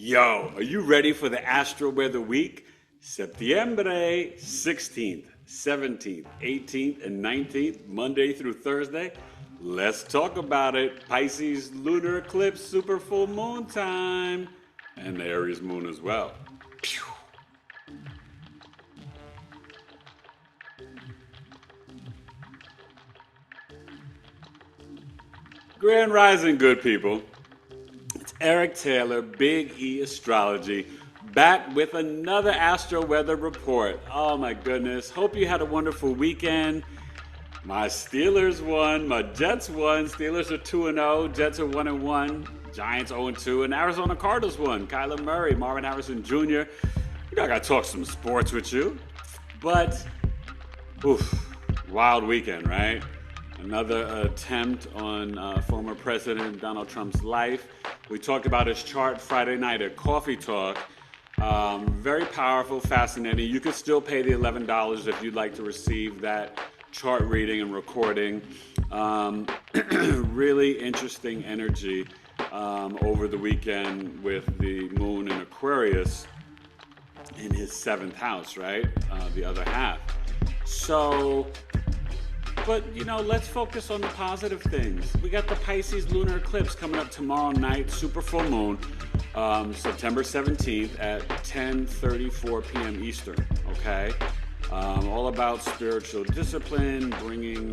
Yo, are you ready for the Astro-Weather week? Septiembre 16th, 17th, 18th, and 19th, Monday through Thursday. Let's talk about it. Pisces lunar eclipse, super full moon time, and the Aries moon as well. Pew. Grand Rising, good people. It's Eric Taylor, Big E Astrology, back with another Astro-Weather report. Oh my goodness. Hope you had a wonderful weekend. My Steelers won, my Jets won. Steelers are 2-0, Jets are 1-1, Giants 0-2, and Arizona Cardinals won. Kyler Murray, Marvin Harrison Jr. You know, I gotta talk some sports with you. But, wild weekend, right? Another attempt on former President Donald Trump's life. We talked about his chart Friday night at Coffee Talk. Very powerful, fascinating. You could still pay the $11 if you'd like to receive that chart reading and recording. Really interesting energy over the weekend with the moon in Aquarius in his 7th house, right? The other half. But, you know, let's focus on the positive things. We got the Pisces lunar eclipse coming up tomorrow night, super full moon, September 17th at 10:34 p.m. Eastern, okay? All about spiritual discipline, bringing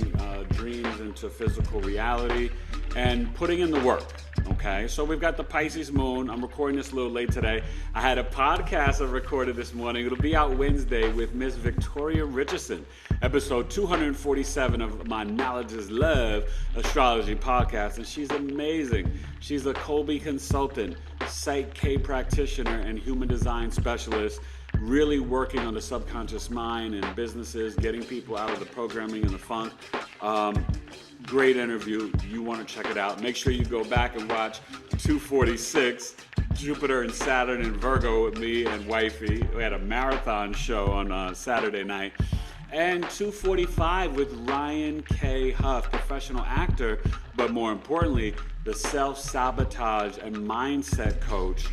dreams into physical reality, and putting in the work, okay? So we've got the Pisces moon. I'm recording this a little late today. I had a podcast I recorded this morning. It'll be out Wednesday with Miss Victoria Richardson, episode 247 of my Knowledge is Love Astrology podcast, and she's amazing. She's a Colby consultant, Psych K practitioner, and human design specialist, really working on the subconscious mind and businesses, getting people out of the programming and the funk. Great interview. You want to check it out. Make sure you go back and watch 246, Jupiter and Saturn and Virgo with me and wifey. We had a marathon show on Saturday night. And 245 with Ryan K. Huff, professional actor, but more importantly, the self-sabotage and mindset coach.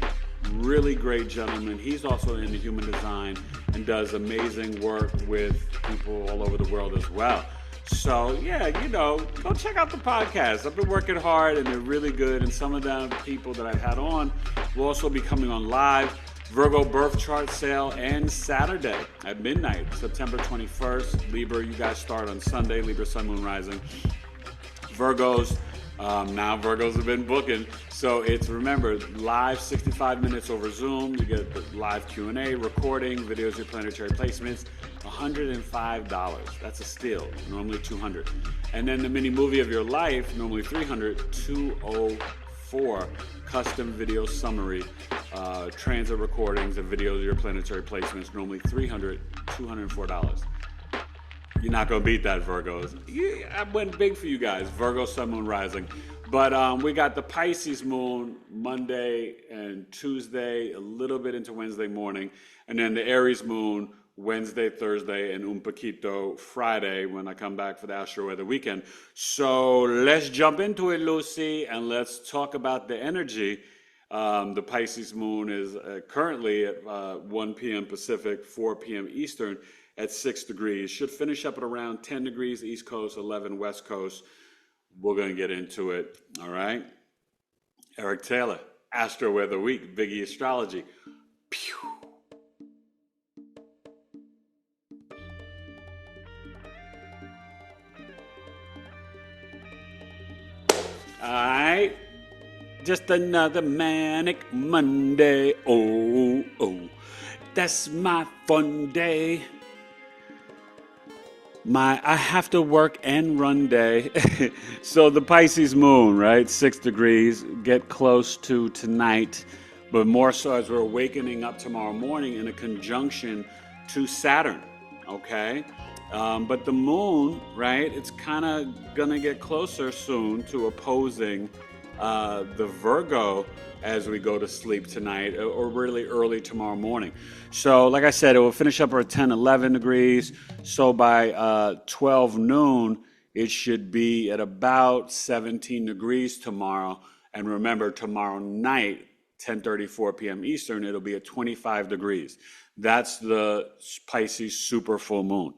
Really great gentleman. He's also into human design and does amazing work with people all over the world as well. So yeah, you know, go check out the podcast. I've been working hard and they're really good. And some of the people that I've had on will also be coming on live. Virgo birth chart sale ends Saturday at midnight, September 21st. Libra, you guys start on Sunday, Libra Sun, Moon, Rising. Virgos, now Virgos have been booking. So it's, remember, live 65 minutes over Zoom. You get the live Q&A, recording, videos, your planetary placements. $105. That's a steal. Normally $200. And then the mini movie of your life, normally $300, $204. Custom video summary, transit recordings and videos of your planetary placements, normally $300, $204. You're not going to beat that, Virgos. I went big for you guys, Virgo, Sun, Moon, Rising. But we got the Pisces moon Monday and Tuesday, a little bit into Wednesday morning, and then the Aries moon Wednesday, Thursday, and un poquito Friday when I come back for the Astro-Weather weekend. So let's jump into it, Lucy, and let's talk about the energy. The Pisces moon is currently at 1 p.m. Pacific, 4 p.m. Eastern at 6 degrees. Should finish up at around 10 degrees East Coast, 11 West Coast. We're going to get into it, all right? Eric Taylor, Astro-Weather Week, BigEAstro Astrology. Pew. All right, just another manic Monday. Oh, that's my fun day. I have to work and run day. So the Pisces moon, right? 6 degrees, get close to tonight, but more so as we're awakening up tomorrow morning in a conjunction to Saturn, okay? But the moon, right, it's kind of going to get closer soon to opposing the Virgo as we go to sleep tonight or really early tomorrow morning. So like I said, it will finish up at 10, 11 degrees. So by 12 noon, it should be at about 17 degrees tomorrow. And remember, tomorrow night, 10:34 p.m. Eastern, it'll be at 25 degrees. That's the Pisces super full moon.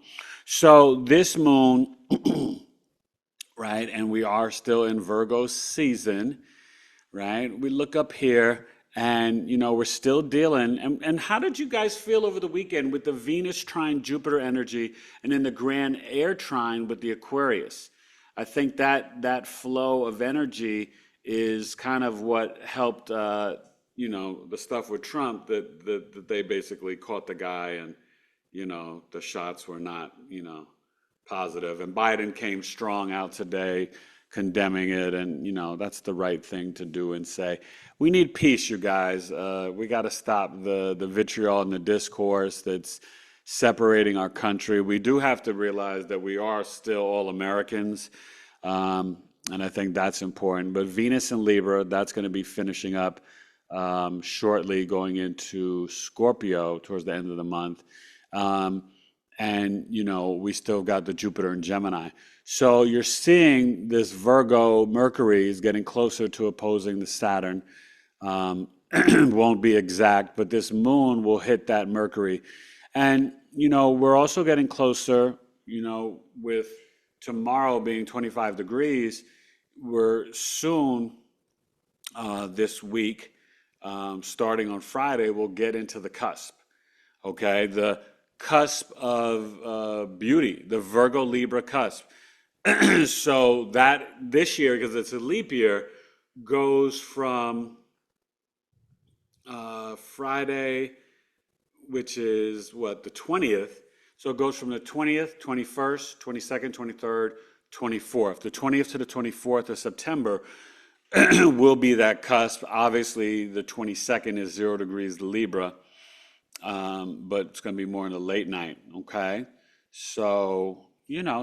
So this moon, right, and we are still in Virgo season, right? We look up here and, we're still dealing. And how did you guys feel over the weekend with the Venus trine Jupiter energy and then the grand air trine with the Aquarius? I think that flow of energy is kind of what helped, the stuff with Trump that they basically caught the guy and, the shots were not, positive. And Biden came strong out today condemning it. And, that's the right thing to do and say. We need peace, you guys. We got to stop the vitriol and the discourse that's separating our country. We do have to realize that we are still all Americans. And I think that's important. But Venus and Libra, that's going to be finishing up shortly, going into Scorpio towards the end of the month. And, we still got the Jupiter and Gemini. So you're seeing this Virgo Mercury is getting closer to opposing the Saturn. Won't be exact, but this moon will hit that Mercury. And, we're also getting closer, with tomorrow being 25 degrees. We're soon this week, starting on Friday, we'll get into the cusp. Okay, the cusp of beauty, the Virgo Libra cusp. So that this year, because it's a leap year, goes from Friday, which is the 20th. So it goes from the 20th, 21st, 22nd, 23rd, 24th. The 20th to the 24th of September will be that cusp. Obviously, the 22nd is 0 degrees Libra, but it's going to be more in the late night, okay? So,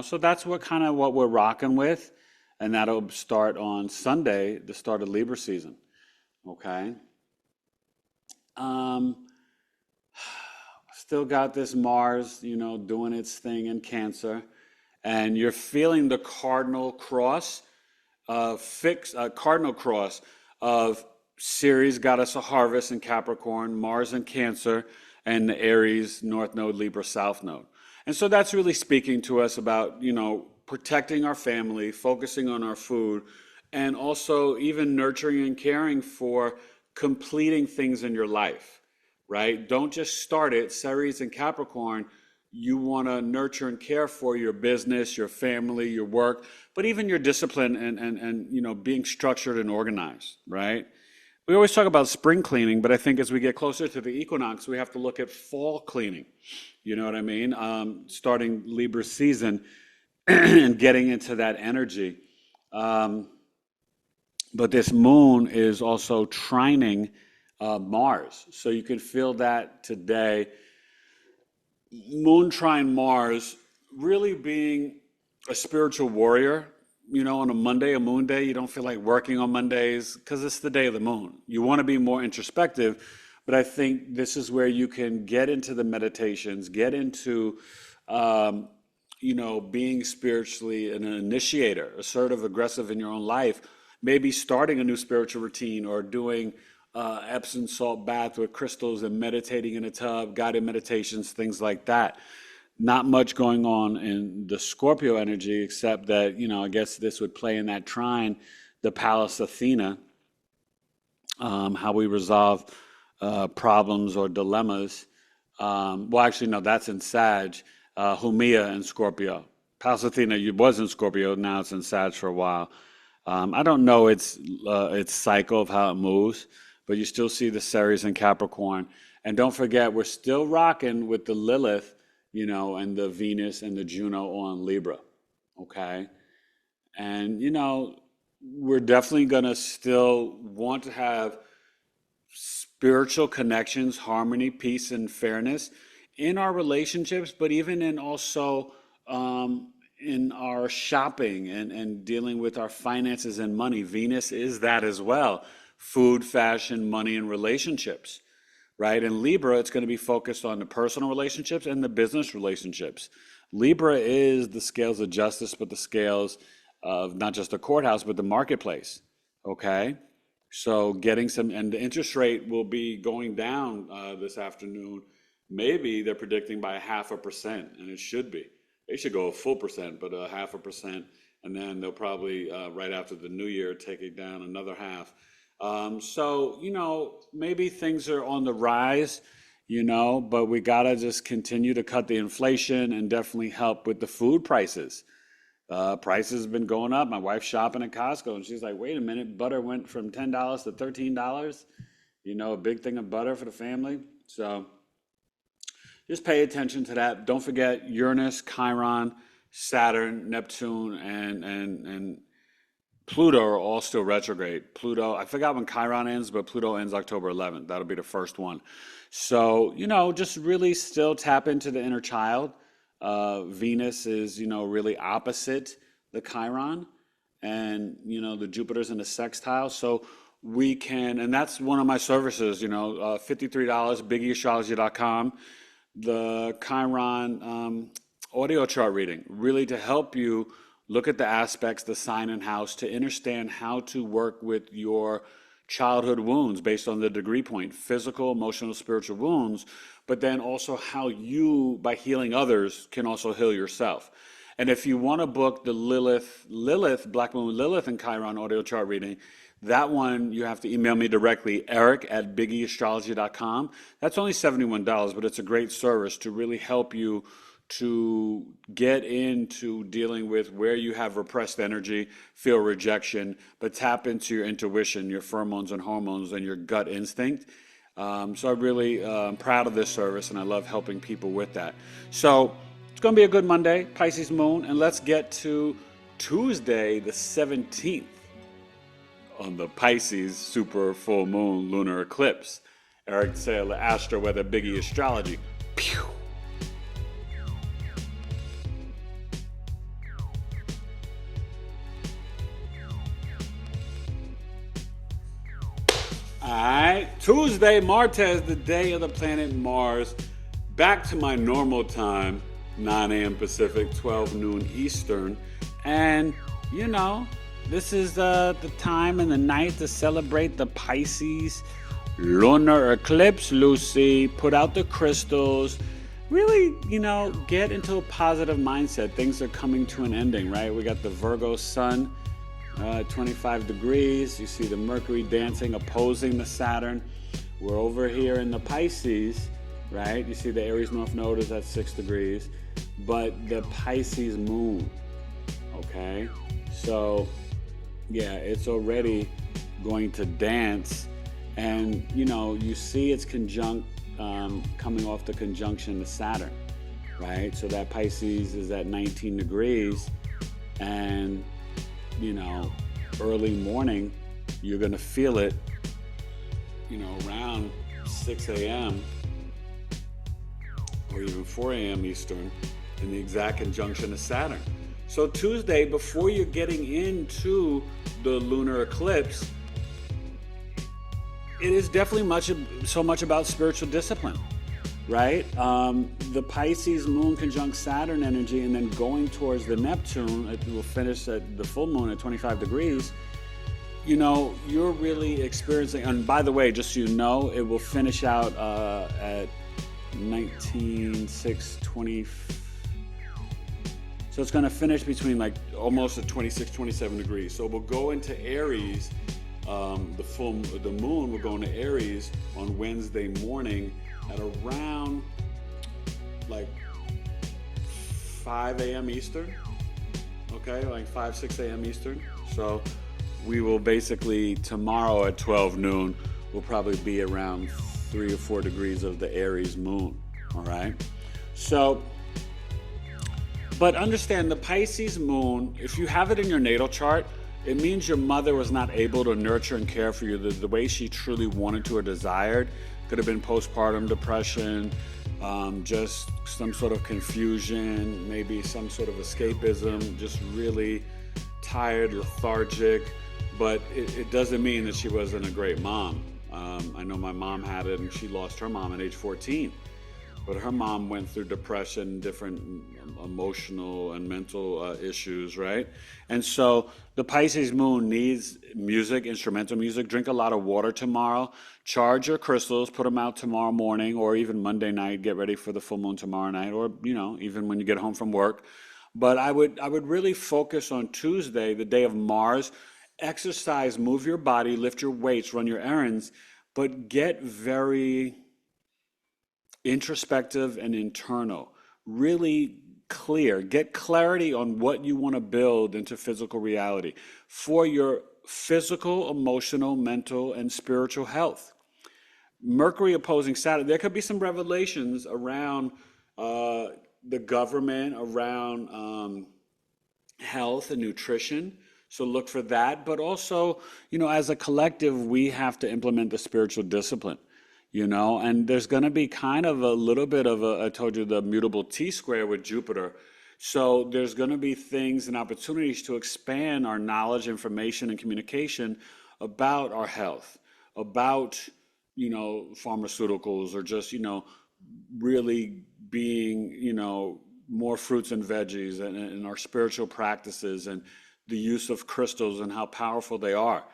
so that's what we're rocking with, and that'll start on Sunday, the start of Libra season, okay? Still got this Mars, doing its thing in Cancer, and you're feeling the cardinal cross of Ceres, goddess of harvest in Capricorn, Mars in Cancer, and the Aries, North Node, Libra, South Node. And so that's really speaking to us about, protecting our family, focusing on our food, and also even nurturing and caring for completing things in your life. Right? Don't just start it. Ceres and Capricorn, you want to nurture and care for your business, your family, your work, but even your discipline and being structured and organized, right? We always talk about spring cleaning, but I think as we get closer to the equinox, we have to look at fall cleaning. You know what I mean? Starting Libra season and getting into that energy. But this moon is also trining Mars. So you can feel that today. Moon trine Mars really being a spiritual warrior. On a Monday, a moon day, you don't feel like working on Mondays because it's the day of the moon. You want to be more introspective, but I think this is where you can get into the meditations, get into, being spiritually an initiator, assertive, aggressive in your own life, maybe starting a new spiritual routine or doing Epsom salt bath with crystals and meditating in a tub, guided meditations, things like that. Not much going on in the Scorpio energy, except that, I guess this would play in that trine, the Pallas Athena, how we resolve problems or dilemmas. Actually, no, that's in Sag, Humia in Scorpio. Pallas Athena was in Scorpio, now it's in Sag for a while. I don't know its cycle of how it moves, but you still see the Ceres and Capricorn. And don't forget, we're still rocking with the Lilith, and the Venus and the Juno on Libra, okay? And, we're definitely going to still want to have spiritual connections, harmony, peace, and fairness in our relationships, but even in also in our shopping and dealing with our finances and money. Venus is that as well. Food, fashion, money, and relationships, right? In Libra, it's going to be focused on the personal relationships and the business relationships. Libra is the scales of justice, but the scales of not just the courthouse, but the marketplace, okay? So getting some, and the interest rate will be going down this afternoon. Maybe they're predicting by 0.5%, and it should be. They should go a full percent, but 0.5%, and then they'll probably right after the new year take it down another half. So maybe things are on the rise, but we gotta just continue to cut the inflation and definitely help with the food prices. Prices have been going up. My wife's shopping at Costco, and she's like, "Wait a minute, butter went from $10 to $13. A big thing of butter for the family." So just pay attention to that. Don't forget Uranus, Chiron, Saturn, Neptune, and Pluto are all still retrograde. Pluto, I forgot when Chiron ends, but Pluto ends October 11th. That'll be the first one. So, just really still tap into the inner child. Venus is, really opposite the Chiron, and, the Jupiter's in the sextile. So we can, and that's one of my services, $53, BigEAstrology.com. The Chiron audio chart reading, really to help you look at the aspects, the sign and house, to understand how to work with your childhood wounds based on the degree point, physical, emotional, spiritual wounds, but then also how you, by healing others, can also heal yourself. And if you want to book the Lilith, Black Moon Lilith and Chiron audio chart reading, that one you have to email me directly, eric@BigEAstrology.com. That's only $71, but it's a great service to really help you to get into dealing with where you have repressed energy, feel rejection, but tap into your intuition, your pheromones and hormones, and your gut instinct. So I really am proud of this service, and I love helping people with that. So it's going to be a good Monday, Pisces moon, and let's get to Tuesday, the 17th, on the Pisces super full moon lunar eclipse. Eric Sale, Astro-Weather, BigEAstrology. Pew! Alright, Tuesday, Martes, the day of the planet Mars. Back to my normal time, 9 a.m. Pacific, 12 noon Eastern. And, this is the time and the night to celebrate the Pisces lunar eclipse, Lucy. Put out the crystals. Really, get into a positive mindset. Things are coming to an ending, right? We got the Virgo sun. 25 degrees. You see the Mercury dancing, opposing the Saturn. We're over here in the Pisces, right? You see the Aries North Node is at 6 degrees, but the Pisces moon, okay? So, yeah, it's already going to dance, and, you see it's conjunct, coming off the conjunction to Saturn, right? So that Pisces is at 19 degrees, and early morning, you're going to feel it, around 6 a.m. or even 4 a.m. Eastern in the exact conjunction of Saturn. So Tuesday, before you're getting into the lunar eclipse, it is definitely so much about spiritual discipline, right? The Pisces moon conjunct Saturn energy, and then going towards the Neptune, it will finish at the full moon at 25 degrees. You're really experiencing, and by the way, just so you know, it will finish out at 19,620. So it's going to finish between almost at 26, 27 degrees. So we'll go into Aries. The moon will go into Aries on Wednesday morning at around 5 a.m. Eastern, okay, 5, 6 a.m. Eastern. So we will basically, tomorrow at 12 noon, we'll probably be around 3 or 4 degrees of the Aries moon, all right? So, but understand the Pisces moon, if you have it in your natal chart, it means your mother was not able to nurture and care for you the way she truly wanted to or desired. Could have been postpartum depression, just some sort of confusion, maybe some sort of escapism, just really tired, lethargic, but it doesn't mean that she wasn't a great mom. I know my mom had it, and she lost her mom at age 14. but her mom went through depression, different emotional and mental issues, right? And so the Pisces moon needs music, instrumental music. Drink a lot of water tomorrow. Charge your crystals, put them out tomorrow morning or even Monday night. Get ready for the full moon tomorrow night, or even when you get home from work. But I would really focus on Tuesday, the day of Mars. Exercise, move your body, lift your weights, run your errands, but get very introspective and internal, really clear, get clarity on what you want to build into physical reality for your physical, emotional, mental, and spiritual health. Mercury opposing Saturn, there could be some revelations around the government, around health and nutrition. So look for that. But also, as a collective, we have to implement the spiritual discipline, and there's going to be kind of a little bit of I told you, the mutable T square with Jupiter. So there's going to be things and opportunities to expand our knowledge, information, and communication about our health, about, pharmaceuticals, or just, really being, more fruits and veggies, and our spiritual practices, and the use of crystals and how powerful they are,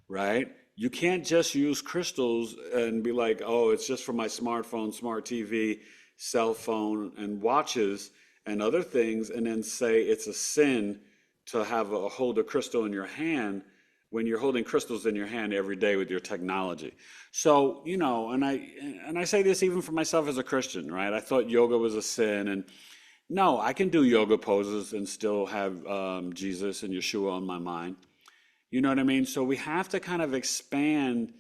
right? You can't just use crystals and be like, oh, it's just for my smartphone, smart TV, cell phone, and watches and other things, and then say it's a sin to hold a crystal in your hand when you're holding crystals in your hand every day with your technology. So, and I say this even for myself as a Christian, right? I thought yoga was a sin, and no, I can do yoga poses and still have Jesus and Yeshua on my mind. You know what I mean? So we have to kind of expand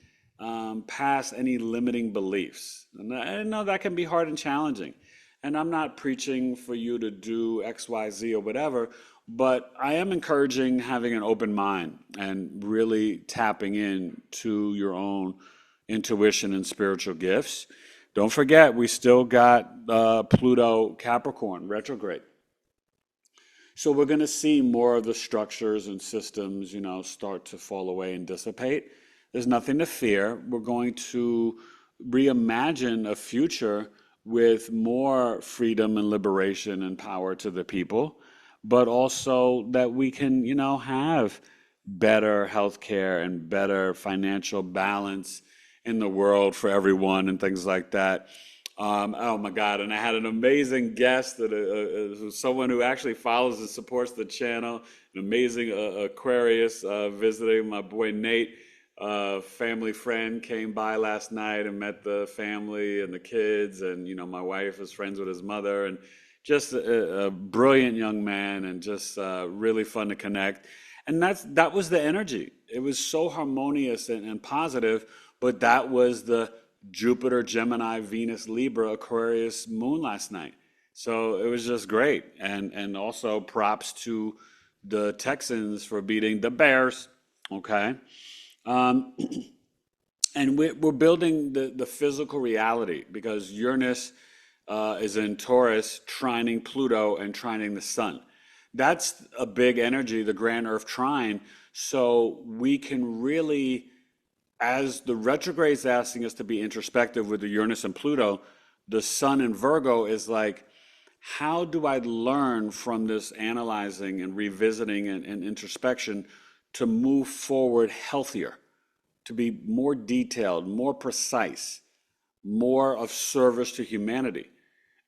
past any limiting beliefs. And I know that can be hard and challenging. And I'm not preaching for you to do X, Y, Z or whatever, but I am encouraging having an open mind and really tapping in to your own intuition and spiritual gifts. Don't forget, we still got Pluto Capricorn retrograde. So we're going to see more of the structures and systems, start to fall away and dissipate. There's nothing to fear. We're going to reimagine a future with more freedom and liberation and power to the people, but also that we can, have better healthcare and better financial balance in the world for everyone and things like that. Oh my God! And I had an amazing guest, that someone who actually follows and supports the channel. An amazing Aquarius visiting. My boy Nate, family friend, came by last night and met the family and the kids, and my wife is friends with his mother, and just a brilliant young man, and just really fun to connect. And that was the energy. It was so harmonious and positive, but that was the Jupiter, Gemini, Venus, Libra, Aquarius moon last night. So it was just great. And also props to the Texans for beating the Bears. Okay. And we're building the physical reality, because Uranus is in Taurus, trining Pluto and trining the sun. That's a big energy, the grand Earth trine. So we can really, as the retrograde is asking us to be introspective with the Uranus and Pluto, the sun in Virgo is like, how do I learn from this analyzing and revisiting and introspection to move forward healthier, to be more detailed, more precise, more of service to humanity?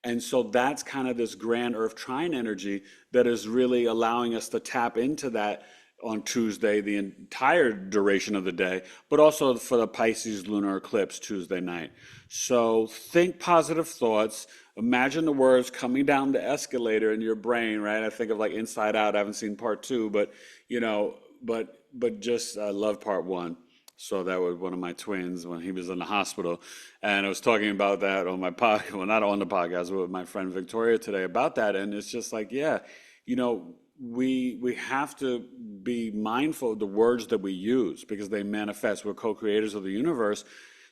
And so that's kind of this grand Earth trine energy that is really allowing us to tap into that on Tuesday, the entire duration of the day, but also for the Pisces lunar eclipse Tuesday night. So think positive thoughts. Imagine the words coming down the escalator in your brain, right? I think of like Inside Out. I haven't seen part 2, but just I love part 1. So that was one of my twins when he was in the hospital. And I was talking about that on my podcast, well, not on the podcast, but with my friend Victoria today about that. And it's just like, yeah, we have to be mindful of the words that we use, because they manifest. We're co-creators of the universe.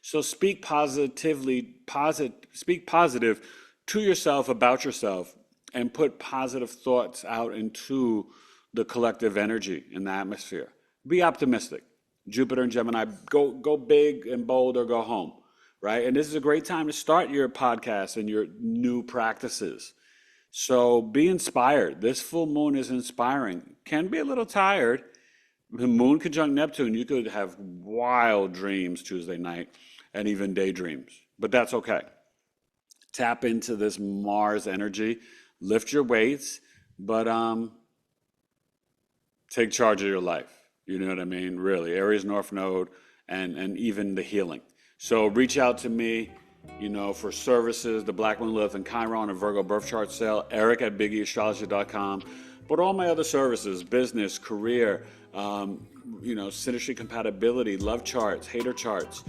So speak positively, speak positive to yourself about yourself, and put positive thoughts out into the collective energy in the atmosphere. Be optimistic. Jupiter and Gemini, go big and bold or go home, right? And this is a great time to start your podcast and your new practices. So be inspired. This full moon is inspiring. Can be a little tired. The moon conjunct Neptune, you could have wild dreams Tuesday night and even daydreams, but that's okay. Tap into this Mars energy, lift your weights, but take charge of your life. You know what I mean? Really, Aries North Node and even the healing. So reach out to me, for services, the Black Moon Lilith and Chiron and Virgo birth chart sale, Eric at BigEAstrology.com. But all my other services, business, career, synastry compatibility, love charts, hater charts,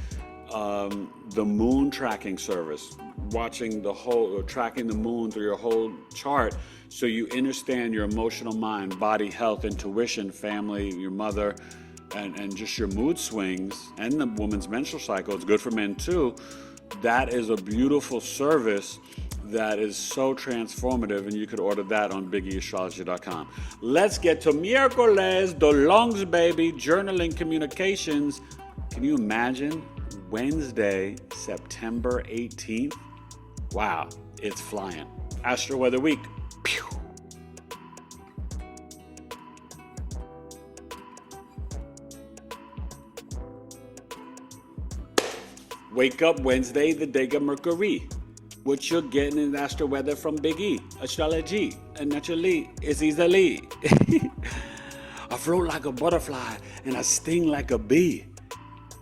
the moon tracking service, tracking the moon through your whole chart so you understand your emotional mind, body, health, intuition, family, your mother, and just your mood swings and the woman's menstrual cycle. It's good for men too. That is a beautiful service that is so transformative, and you could order that on BigEAstrology.com. Let's get to miércoles, the lungs, baby, journaling, communications. Can you imagine? Wednesday, September 18th. Wow, it's flying. Astro-Weather Week. Pew. Wake up Wednesday, the day of Mercury. What you're getting in Astro-Weather from Big E, Astrology, and naturally, it's easily. I float like a butterfly, and I sting like a bee.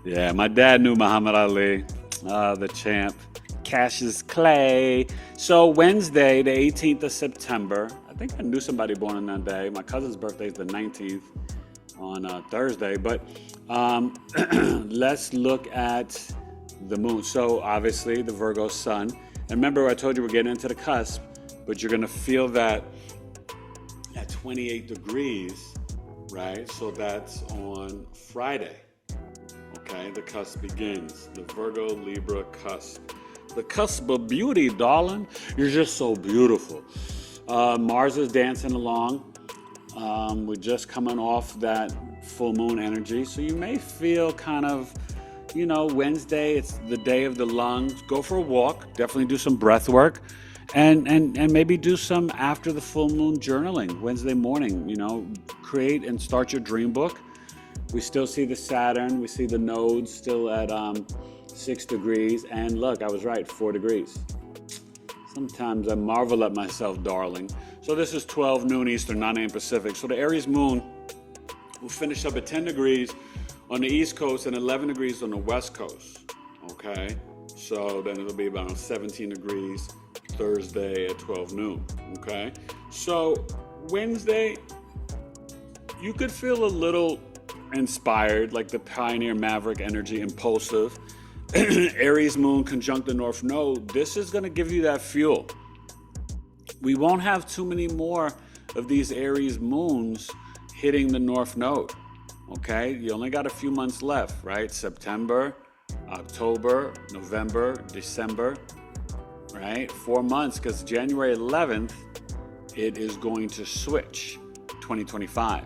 Yeah, my dad knew Muhammad Ali, the champ. Cassius Clay. So Wednesday, the 18th of September, I think I knew somebody born on that day. My cousin's birthday is the 19th on Thursday. But let's look at the moon. So obviously the Virgo sun. And remember, I told you we're getting into the cusp, but you're going to feel that at 28 degrees, right? So that's on Friday. Okay, the cusp begins. The Virgo Libra cusp. The cusp of beauty, darling. You're just so beautiful. Mars is dancing along. We're just coming off that full moon energy. So you may feel kind of, Wednesday, it's the day of the lungs. Go for a walk. Definitely do some breath work. And maybe do some after the full moon journaling Wednesday morning. Create and start your dream book. We still see the Saturn. We see the nodes still at 6 degrees. And look, I was right, 4 degrees. Sometimes I marvel at myself, darling. So this is 12 noon Eastern, 9 a.m. Pacific. So the Aries moon will finish up at 10 degrees on the East Coast and 11 degrees on the West Coast. Okay? So then it'll be about 17 degrees Thursday at 12 noon. Okay? So Wednesday, you could feel a little inspired, like the pioneer maverick energy, impulsive. Aries moon conjunct the North Node. This is going to give you that fuel. We won't have too many more of these Aries moons hitting the North Node. Okay? You only got a few months left, right? September, October, November, December, right? 4 months, because January 11th, it is going to switch 2025.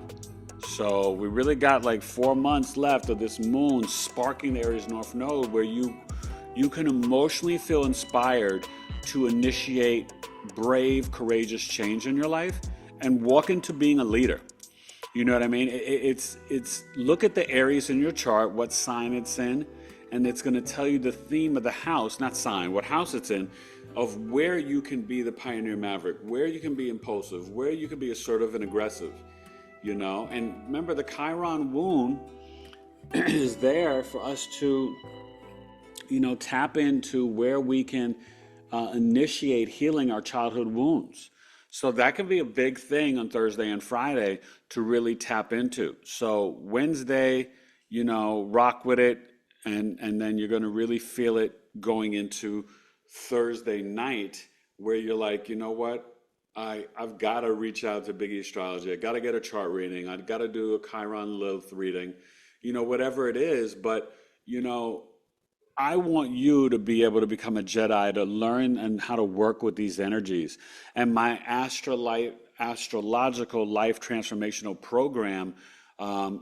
So we really got like 4 months left of this moon sparking the Aries North Node, where you can emotionally feel inspired to initiate brave, courageous change in your life and walk into being a leader. You know what I mean? It's look at the Aries in your chart, what sign it's in, and it's going to tell you the theme of the house, not sign, what house it's in, of where you can be the pioneer maverick, where you can be impulsive, where you can be assertive and aggressive. And remember, the Chiron wound is there for us to, tap into where we can initiate healing our childhood wounds. So that can be a big thing on Thursday and Friday to really tap into. So Wednesday, rock with it, and then you're going to really feel it going into Thursday night, where you're like, you know what? I've got to reach out to BigEAstrology. I got to get a chart reading. I've got to do a Chiron Lilith reading, whatever it is. But, I want you to be able to become a Jedi, to learn and how to work with these energies. And my astrological life transformational program, I'm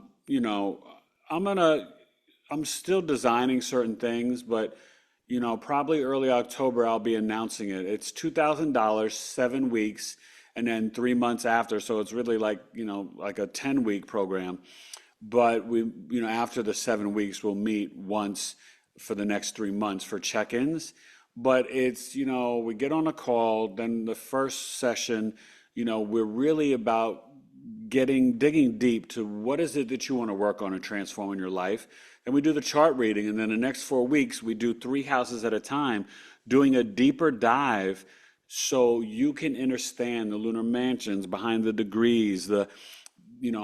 still designing certain things, but probably early October, I'll be announcing it. It's $2,000, 7 weeks, and then 3 months after. So it's really like a 10-week program. But after the 7 weeks, we'll meet once for the next 3 months for check-ins. But it's, we get on a call, then the first session, we're really about digging deep to what is it that you want to work on and transform in your life. And we do the chart reading, and then the next 4 weeks, we do 3 houses at a time, doing a deeper dive so you can understand the lunar mansions behind the degrees,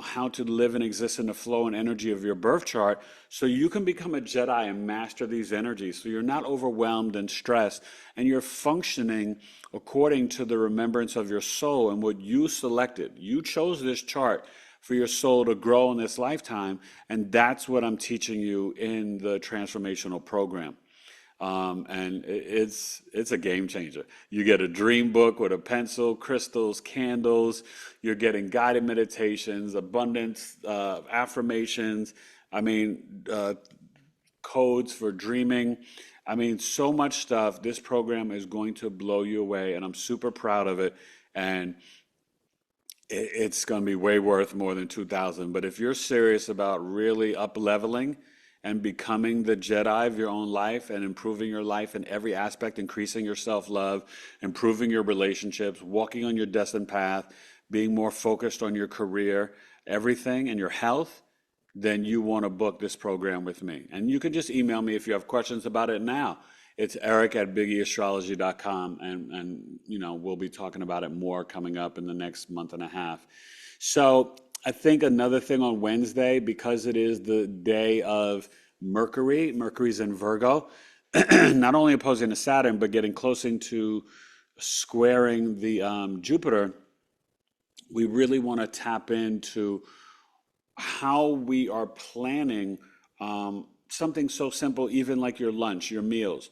how to live and exist in the flow and energy of your birth chart, so you can become a Jedi and master these energies. So you're not overwhelmed and stressed, and you're functioning according to the remembrance of your soul and what you selected. You chose this chart for your soul to grow in this lifetime, and that's what I'm teaching you in the transformational program. And it's a game changer. You get a dream book with a pencil, crystals, candles. You're getting guided meditations, abundance, affirmations. Codes for dreaming. So much stuff. This program is going to blow you away, and I'm super proud of it. And it's going to be way worth more than $2,000. But if you're serious about really up-leveling and becoming the Jedi of your own life and improving your life in every aspect, increasing your self-love, improving your relationships, walking on your destined path, being more focused on your career, everything, and your health, then you want to book this program with me. And you can just email me if you have questions about it now. It's eric@BigEAstrology.com, and we'll be talking about it more coming up in the next month and a half. So I think another thing on Wednesday, because it is the day of Mercury's in Virgo, not only opposing to Saturn, but getting closer to squaring the Jupiter, we really want to tap into how we are planning something so simple, even like your lunch, your meals.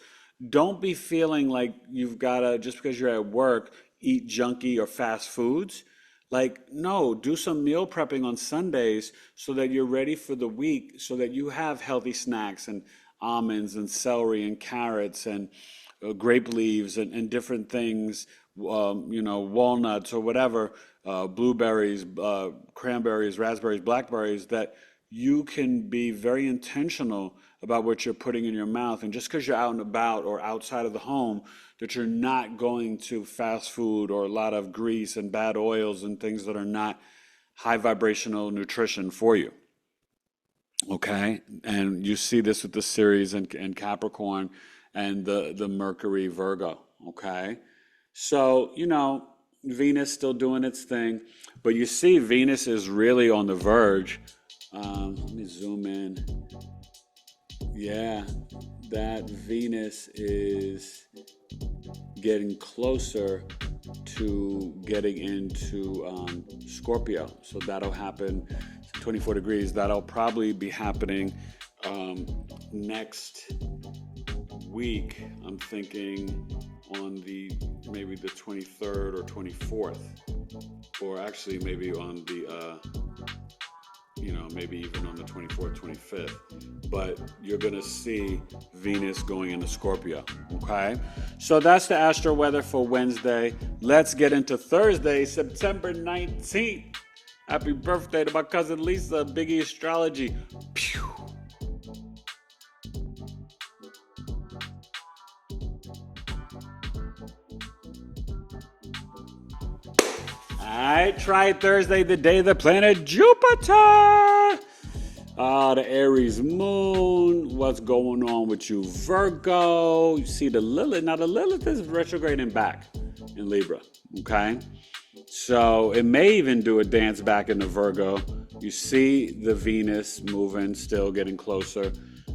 Don't be feeling like you've got to, just because you're at work, eat junky or fast foods. No, do some meal prepping on Sundays so that you're ready for the week, so that you have healthy snacks and almonds and celery and carrots and grape leaves and different things, walnuts or whatever, blueberries, cranberries, raspberries, blackberries, that you can be very intentional about what you're putting in your mouth. And just because you're out and about or outside of the home, that you're not going to fast food or a lot of grease and bad oils and things that are not high vibrational nutrition for you. Okay? And you see this with the Ceres and Capricorn and the Mercury Virgo. Okay? So, Venus still doing its thing. But you see Venus is really on the verge. Let me zoom in. Yeah, that Venus is getting closer to getting into Scorpio. So that'll happen 24 degrees. That'll probably be happening next week. I'm thinking on maybe the 23rd or 24th, or actually maybe on the maybe even on the 24th, 25th. But you're going to see Venus going into Scorpio, okay? So that's the astro weather for Wednesday. Let's get into Thursday, September 19th. Happy birthday to my cousin Lisa, BigEAstrology. Pew. Alright, try Thursday, the day of the planet Jupiter. The Aries moon. What's going on with you, Virgo? You see the Lilith. Now the Lilith is retrograding back in Libra, okay? So it may even do a dance back into Virgo. You see the Venus moving, still getting closer.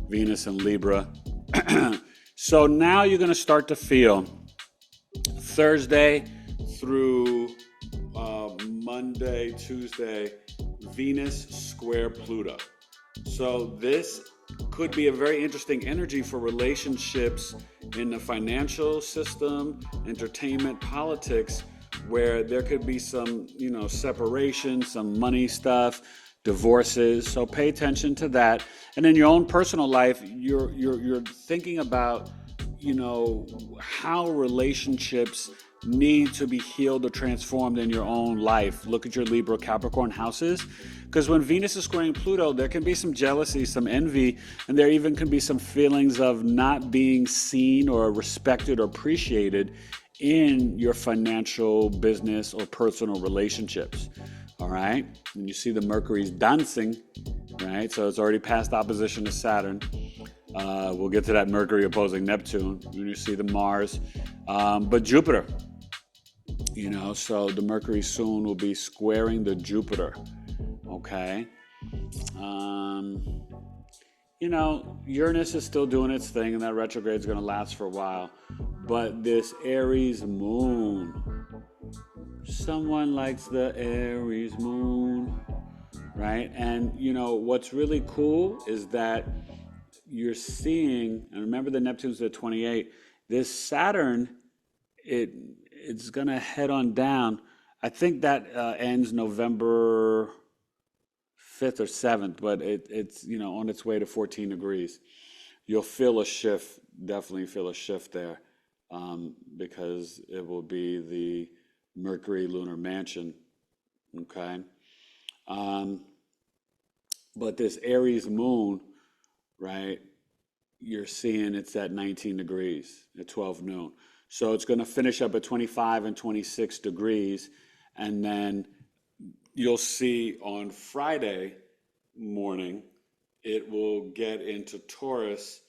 Venus and Libra. So now you're going to start to feel Thursday through Monday, Tuesday, Venus square Pluto. So this could be a very interesting energy for relationships in the financial system, entertainment, politics, where there could be some, separation, some money stuff, divorces. So pay attention to that. And in your own personal life, you're thinking about how relationships need to be healed or transformed in your own life. Look at your Libra Capricorn houses, because when Venus is squaring Pluto, there can be some jealousy, some envy, and there even can be some feelings of not being seen or respected or appreciated in your financial, business, or personal relationships. All right, and you see the Mercury's dancing, right? So it's already past opposition to Saturn. We'll get to that Mercury opposing Neptune. You see the Mars, but Jupiter, so the Mercury soon will be squaring the Jupiter. Okay. Uranus is still doing its thing, and that retrograde is going to last for a while. But this Aries moon, someone likes the Aries moon, right? And, what's really cool is that you're seeing, and remember the Neptune's at 28, this Saturn, it's going to head on down. I think that ends November 5th or 7th, but it's on its way to 14 degrees. You'll feel a shift, definitely feel a shift there, because it will be the Mercury lunar mansion, okay? But this Aries moon, right, you're seeing it's at 19 degrees at 12 noon. So it's going to finish up at 25 and 26 degrees, and then you'll see on Friday morning, it will get into Taurus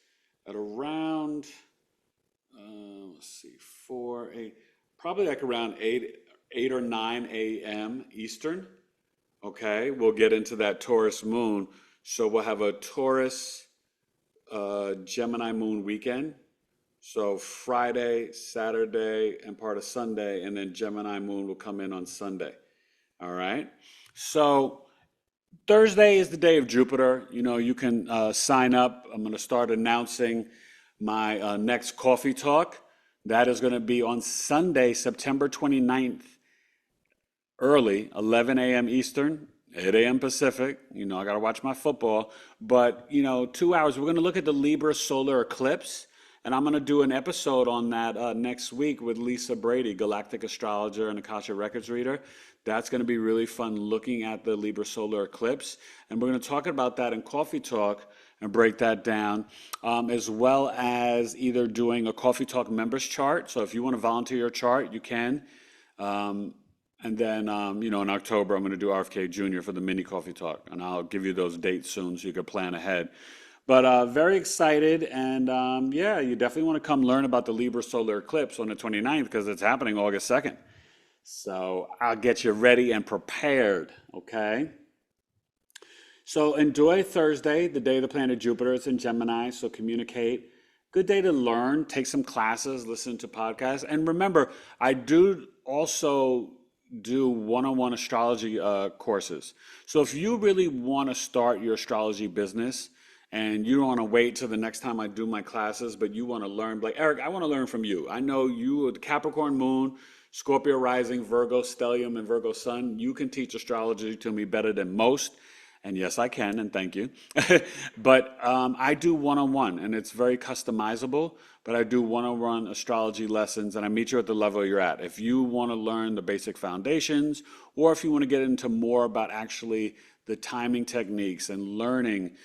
at around, probably like around 8 or 9 a.m. Eastern. Okay, we'll get into that Taurus moon. So we'll have a Taurus Gemini moon weekend. So Friday, Saturday, and part of Sunday, and then Gemini moon will come in on Sunday. All right. So Thursday is the day of Jupiter. You can sign up. I'm going to start announcing my next coffee talk. That is going to be on Sunday, September 29th, early, 11 a.m. Eastern, 8 a.m. Pacific. I got to watch my football. But, 2 hours. We're going to look at the Libra solar eclipse. And I'm going to do an episode on that next week with Lisa Brady, galactic astrologer and Akasha Records reader. That's going to be really fun, looking at the Libra solar eclipse. And we're going to talk about that in Coffee Talk and break that down, as well as either doing a Coffee Talk members chart. So if you want to volunteer your chart, you can. And then, in October, I'm going to do RFK Jr. for the mini Coffee Talk. And I'll give you those dates soon so you can plan ahead. But very excited, and you definitely want to come learn about the Libra solar eclipse on the 29th, because it's happening August 2nd. So I'll get you ready and prepared, okay? So enjoy Thursday, the day of the planet Jupiter. It's in Gemini, so communicate. Good day to learn, take some classes, listen to podcasts. And remember, I do also do one-on-one astrology courses. So if you really want to start your astrology business, and you don't want to wait till the next time I do my classes, but you want to learn, like, Eric, I want to learn from you. I know you, the Capricorn moon, Scorpio rising, Virgo stellium, and Virgo sun. You can teach astrology to me better than most. And yes, I can, and thank you. But I do one-on-one, and it's very customizable, but I do one-on-one astrology lessons, and I meet you at the level you're at. If you want to learn the basic foundations, or if you want to get into more about actually the timing techniques and learning,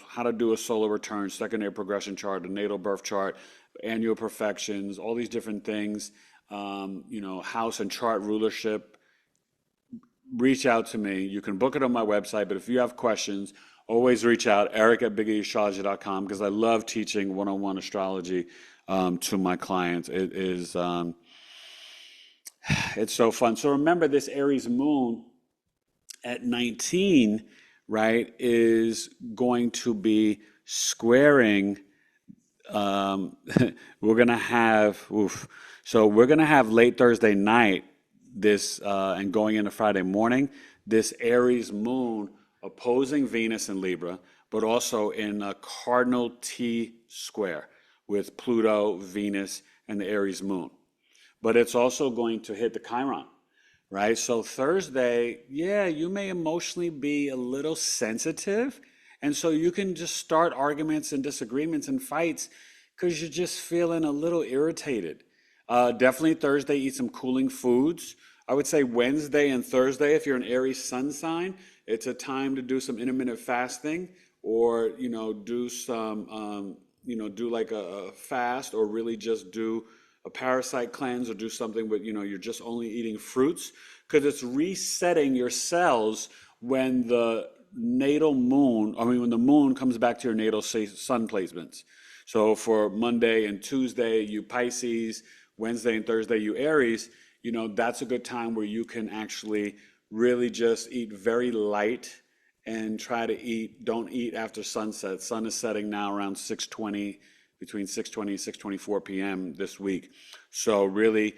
how to do a solar return, secondary progression chart, a natal birth chart, annual perfections, all these different things, house and chart rulership, reach out to me. You can book it on my website, but if you have questions, always reach out, eric@BigEAstro.com, because I love teaching one-on-one astrology to my clients. It is, it's so fun. So remember, this Aries moon at 19, right, is going to be squaring, we're going to have, so we're going to have late Thursday night, this, and going into Friday morning, this Aries moon opposing Venus in Libra, but also in a cardinal T square with Pluto, Venus, and the Aries moon. But it's also going to hit the Chiron. Right? So Thursday, you may emotionally be a little sensitive. And so you can just start arguments and disagreements and fights because you're just feeling a little irritated. Definitely Thursday, eat some cooling foods. I would say Wednesday and Thursday, if you're an Aries sun sign, it's a time to do some intermittent fasting, or, do some, do like a fast, or really just do a parasite cleanse, or do something with, you're just only eating fruits, because it's resetting your cells when the natal moon, when the moon comes back to your natal sun placements. So for Monday and Tuesday, you Pisces, Wednesday and Thursday, you Aries, that's a good time where you can actually really just eat very light and try to don't eat after sunset. Sun is setting now around 6:20, between 6:20 and 6:24 p.m. this week. So really,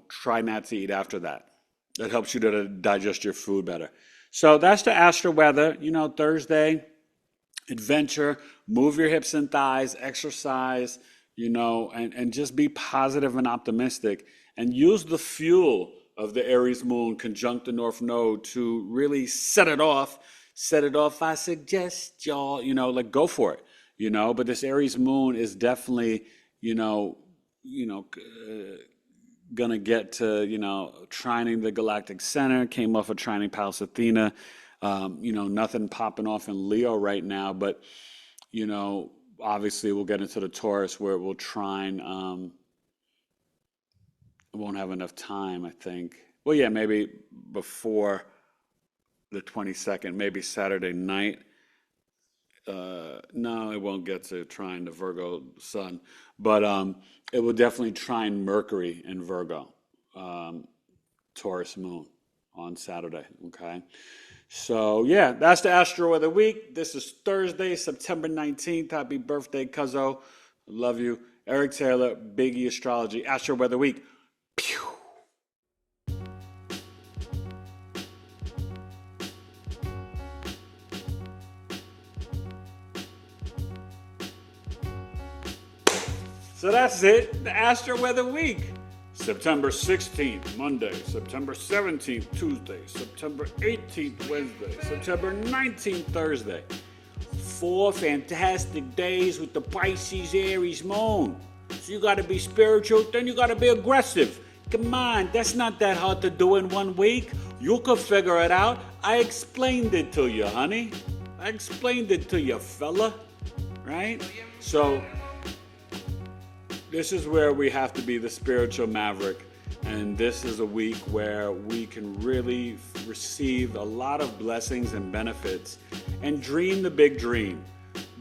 try not to eat after that. That helps you to digest your food better. So that's the Astro-Weather. Thursday, adventure, move your hips and thighs, exercise, and just be positive and optimistic, and use the fuel of the Aries moon conjunct the North Node to really set it off. I suggest y'all, go for it, but this Aries moon is definitely, gonna get to, trining the galactic center, came off of trining Pallas Athena. Nothing popping off in Leo right now, but, obviously we'll get into the Taurus where it will trine. It won't have enough time, I think. Well, yeah, maybe before the 22nd, maybe Saturday night. No, it won't get to trine the Virgo sun, but it will definitely trine Mercury in Virgo, Taurus moon on Saturday, okay? So, yeah, that's the Astro of the week. This is Thursday, September 19th. Happy birthday, Cuzzo. Love you. Eric Taylor, BigEAstro, Astro Weather Week. Pew. So that's it, the Astro Weather Week. September 16th, Monday, September 17th, Tuesday, September 18th, Wednesday, September 19th, Thursday. 4 fantastic days with the Pisces Aries moon. So you gotta be spiritual, then you gotta be aggressive. Come on, that's not that hard to do in 1 week. You could figure it out. I explained it to you, honey. I explained it to you, fella. Right? So, this is where we have to be the spiritual maverick, and this is a week where we can really receive a lot of blessings and benefits and dream the big dream.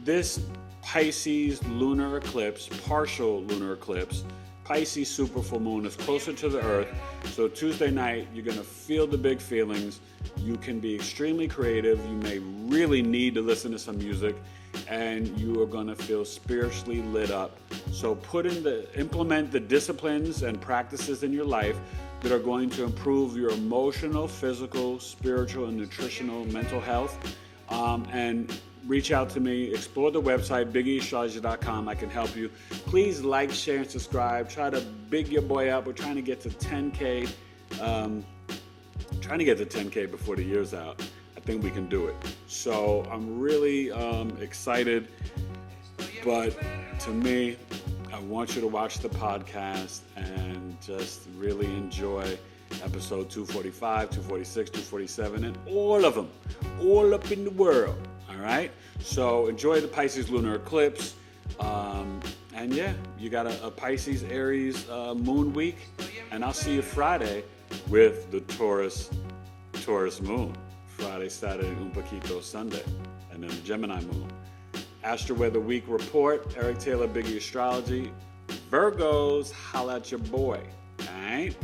This Pisces lunar eclipse, partial lunar eclipse, Pisces super full moon is closer to the earth, so Tuesday night you're going to feel the big feelings. You can be extremely creative. You may really need to listen to some music, and you are going to feel spiritually lit up. So implement the disciplines and practices in your life that are going to improve your emotional, physical, spiritual, and nutritional, mental health. And reach out to me. Explore the website, BigEAstro.com. I can help you. Please like, share, and subscribe. Try to big your boy up. We're trying to get to 10K. Trying to get to 10K before the year's out. I think we can do it. So I'm really excited. But to me, I want you to watch the podcast and just really enjoy episode 245, 246, 247, and all of them, all up in the world. All right? So enjoy the Pisces lunar eclipse. And yeah, you got a Pisces Aries moon week. And I'll see you Friday with the Taurus moon. Friday, Saturday, un poquito Sunday. And then the Gemini moon. Astro Weather Week report. Eric Taylor, BigEAstro. Virgos, holla at your boy. All right?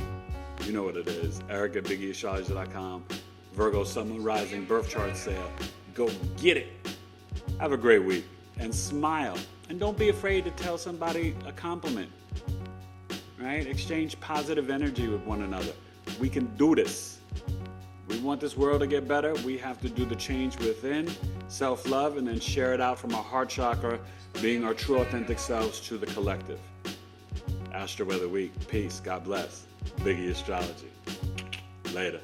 You know what it is. Eric at BigEAstro.com. Virgo Sun Moon Rising birth chart sale. Go get it. Have a great week. And smile. And don't be afraid to tell somebody a compliment. Right? Exchange positive energy with one another. We can do this. We want this world to get better. We have to do the change within, self-love, and then share it out from our heart chakra, being our true authentic selves to the collective. Astro Weather Week. Peace. God bless. BigEAstro. Later.